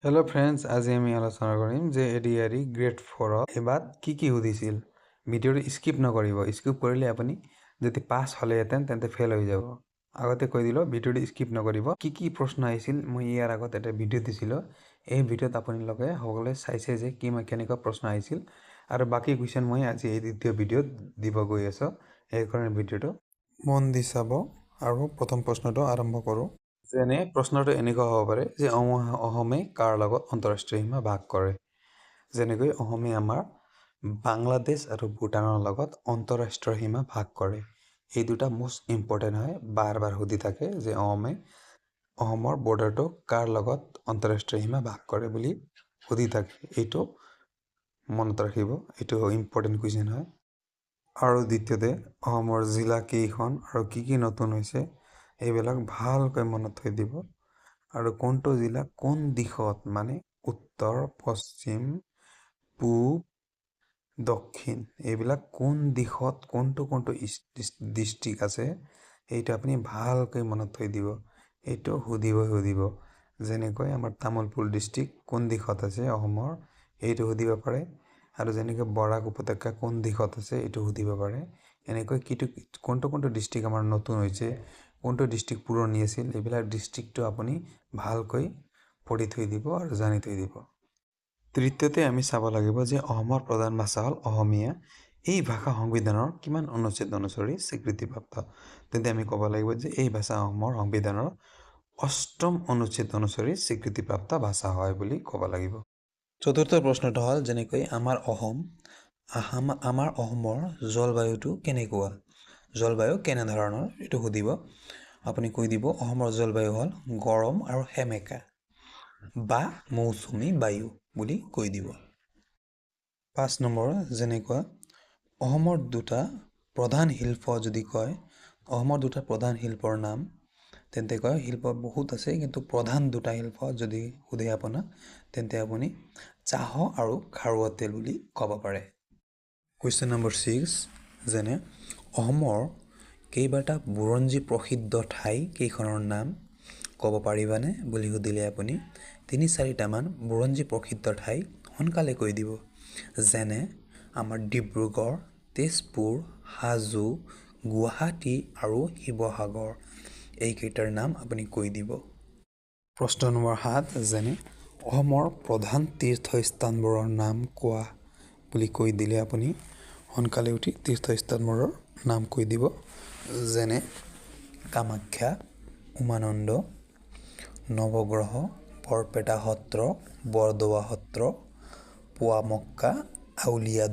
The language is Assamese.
हेलो फ्रेंड्स, आज আমি আলোচনা কৰিম যে এডিআৰই গ্ৰেড 4 এবাৰ কি সুধিছিল। ভিডিঅ'টো স্কিপ নকৰিব। স্কিপ কৰিলে আপুনি যদি পাস হ'লেহেঁতেন তেন্তে ফেল হৈ যাব। আগতে কৈ দিলো ভিডিঅ'টো স্কিপ নকৰিব। কি প্ৰশ্ন আহিছিল মই ইয়াৰ আগত এটা ভিডিঅ' দিছিলোঁ। এই ভিডিঅ'ত আপোনালোকে সকলোৱে চাইছে যে কেনেকুৱা প্ৰশ্ন আহিছিল আৰু বাকি কুৱেশ্যন মই আজি এই দ্বিতীয় ভিডিঅ'ত দিব গৈ আছোঁ। সেইকাৰণে ভিডিঅ'টো মন দি চাব আৰু প্ৰথম প্ৰশ্নটো আৰম্ভ কৰোঁ। যেনে প্ৰশ্নটো এনেকুৱা হ'ব পাৰে যে অসমে কাৰ লগত আন্তঃৰাষ্ট্ৰীয় সীমা ভাগ কৰে। যেনেকৈ অসমে আমাৰ বাংলাদেশ আৰু ভূটানৰ লগত আন্তঃৰাষ্ট্ৰীয় সীমা ভাগ কৰে। এই দুটা মোষ্ট ইম্পৰ্টেণ্ট হয়, বাৰ সুধি থাকে যে অসমৰ বৰ্ডাৰটো কাৰ লগত আন্তঃৰাষ্ট্ৰীয় সীমা ভাগ কৰে বুলি সুধি থাকে। এইটো মনত ৰাখিব, এইটো ইম্পৰ্টেণ্ট কুৱেশ্যন হয়। আৰু দ্বিতীয়তে অসমৰ জিলা কেইখন আৰু কি নতুন হৈছে এইবিলাক ভালকৈ মনত থৈ দিব। আৰু কোনটো জিলা কোন দিশত, মানে উত্তৰ, পশ্চিম, পূব, দক্ষিণ, এইবিলাক কোন দিশত কোনটো ডিষ্ট্ৰিক্ট আছে এইটো আপুনি ভালকৈ মনত থৈ দিব। এইটো সুধিব। যেনেকৈ আমাৰ তামোলপুৰ ডিষ্ট্ৰিক্ট কোন দিশত আছে অসমৰ, এইটো সুধিব পাৰে। আৰু যেনেকৈ বৰাক উপত্যকা কোন দিশত আছে এইটো সুধিব পাৰে। এনেকৈ কোনটো ডিষ্ট্ৰিক্ট আমাৰ নতুন হৈছে, কোনটো ডিষ্ট্ৰিক্ট পুৰণি আছিল, এইবিলাক ডিষ্ট্ৰিক্টটো আপুনি ভালকৈ পঢ়ি থৈ দিব আৰু জানি থৈ দিব। তৃতীয়তে আমি চাব লাগিব যে অসমৰ প্ৰধান ভাষা হ'ল অসমীয়া। এই ভাষা সংবিধানৰ কিমান অনুচ্ছেদ অনুসৰি স্বীকৃতিপ্ৰাপ্ত। তেন্তে আমি ক'ব লাগিব যে এই ভাষা অসমৰ সংবিধানৰ ৮ম অনুচ্ছেদ অনুসৰি স্বীকৃতিপ্ৰাপ্ত ভাষা হয় বুলি ক'ব লাগিব। চতুৰ্থ প্ৰশ্নটো হ'ল যেনেকৈ আমাৰ অসমৰ জলবায়ুটো কেনেকুৱা, জলবায়ু কেনেধৰণৰ এইটো সুধিব। আপুনি কৈ দিব অসমৰ জলবায়ু হ'ল গৰম আৰু সেমেকা বা মৌচুমী বায়ু বুলি কৈ দিব। 5 নম্বৰ যেনেকুৱা অসমৰ দুটা প্ৰধান শিল্প যদি কয়, অসমৰ দুটা প্ৰধান শিল্পৰ নাম, তেন্তে কয় শিল্প বহুত আছে কিন্তু প্ৰধান দুটা শিল্প যদি সোধে আপোনাক তেন্তে আপুনি চাহ আৰু খাৰুৱা তেল বুলি ক'ব পাৰে। কুৱেশ্যন নম্বৰ 6 যেনে অসমৰ কেইবাটা বুৰঞ্জী প্ৰসিদ্ধ ঠাই কেইখনৰ নাম ক'ব পাৰিবানে বুলি সুধিলে আপুনি ৩-৪টামান বুৰঞ্জী প্ৰসিদ্ধ ঠাই সোনকালে কৈ দিব। যেনে আমাৰ ডিব্ৰুগড়, তেজপুৰ, হাজো, গুৱাহাটী আৰু শিৱসাগৰ, এইকেইটাৰ নাম আপুনি কৈ দিব। প্ৰশ্ন নম্বৰ 7 যেনে অসমৰ প্ৰধান তীৰ্থস্থানবোৰৰ নাম কোৱা বুলি কৈ দিলে আপুনি সোনকালে উঠি তীৰ্থস্থানবোৰৰ নাম কৈ দিব। যেনে কামাখ্যা, উমানন্দ, নৱগ্ৰহ, বৰপেটা সত্ৰ, বৰদোৱা সত্ৰ, পুৱামক্কা, আউলিয়া